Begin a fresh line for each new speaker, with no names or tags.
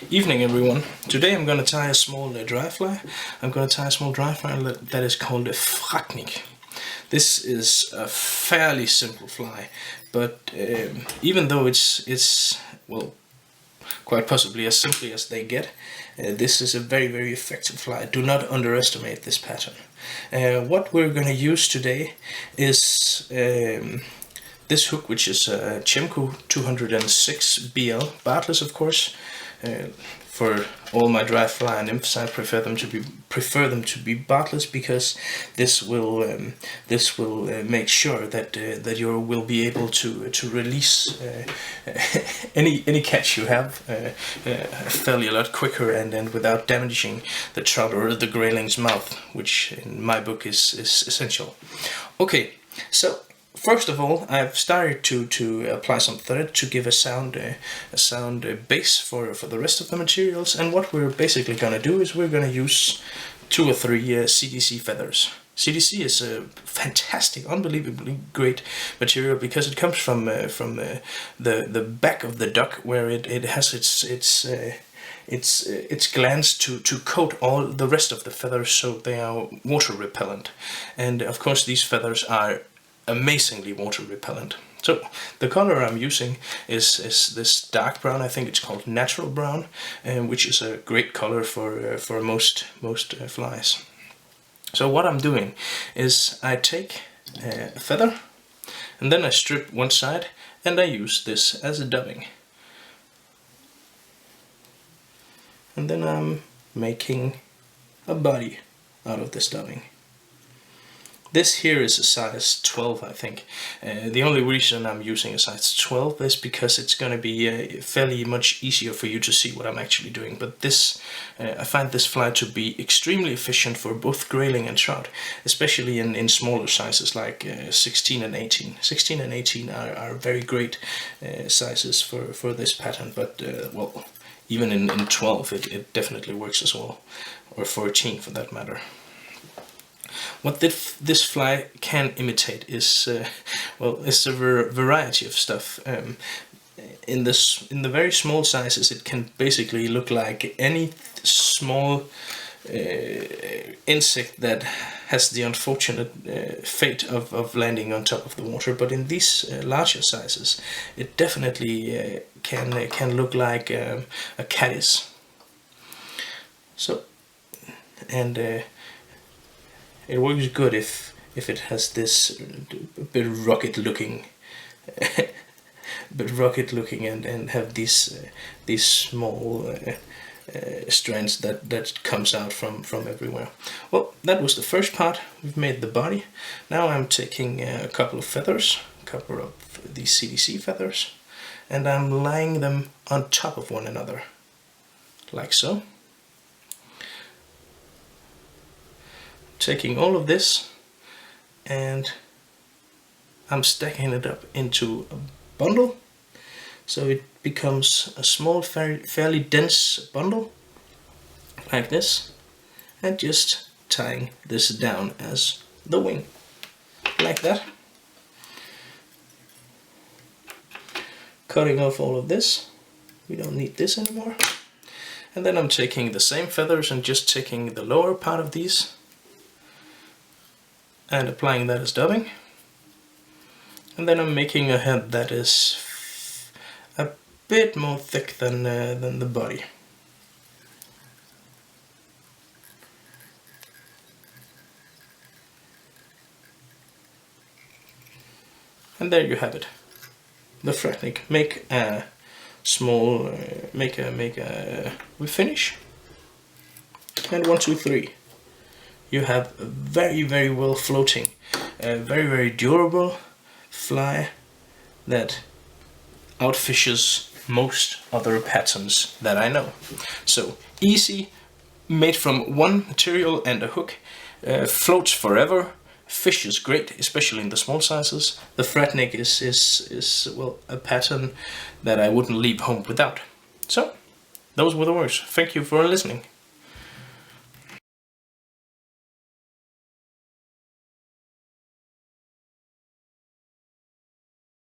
Evening everyone. Today I'm going to tie a small dry fly. I'm going to tie a small dry fly that is called a Fratnik. This is a fairly simple fly, but even though it's well, quite possibly as simply as they get, this is a very effective fly. Do not underestimate this pattern. What we're going to use today is this hook, which is a Tiemco 206 BL, barbless of course. For all my dry fly and nymphs, I prefer them to be barbless, because this will make sure that you will be able to release any catch you have fairly a lot quicker and without damaging the trout or the grayling's mouth, which in my book is essential. Okay, so first of all, I've started to apply some thread to give a sound base for the rest of the materials. And what we're basically going to do is we're going to use 2 or 3 CDC feathers. CDC is a fantastic, unbelievably great material, because it comes from the back of the duck, where it has its glands to coat all the rest of the feathers, so they are water repellent. And of course these feathers are amazingly water repellent. So the color I'm using is this dark brown. I think it's called natural brown, which is a great color for most flies. So what I'm doing is I take a feather and then I strip one side and I use this as a dubbing. And then I'm making a body out of this dubbing. This here is a size 12, I think. The only reason I'm using a size 12 is because it's going to be fairly much easier for you to see what I'm actually doing. But this, I find this fly to be extremely efficient for both grayling and trout, especially in smaller sizes like 16 and 18. 16 and 18 are very great sizes for this pattern, but well, even in 12 it definitely works as well, or 14 for that matter. What this fly can imitate is it's a variety of stuff. In the very small sizes, it can basically look like any small insect that has the unfortunate fate of landing on top of the water. But in these larger sizes, it definitely can look like a caddis. So, and it works good if it has this bit rocket looking, and have these small strands that comes out from everywhere. Well, that was the first part. We've made the body. Now I'm taking a couple of feathers, a couple of these CDC feathers, and I'm laying them on top of one another, like so. Taking all of this and I'm stacking it up into a bundle, so it becomes a small, fairly dense bundle like this, and just tying this down as the wing, like that. Cutting off all of this, we don't need this anymore. And then I'm taking the same feathers and just taking the lower part of these and applying that as dubbing. And then I'm making a head that is a bit more thick than the body. And there you have it, the Fratnik. Make a small, we finish, and 1, 2, 3. You have a very well floating, very durable fly that outfishes most other patterns that I know. So easy, made from one material and a hook, floats forever, fishes great, especially in the small sizes. The Fratnik is well, a pattern that I wouldn't leave home without. So those were the words. Thank you for listening.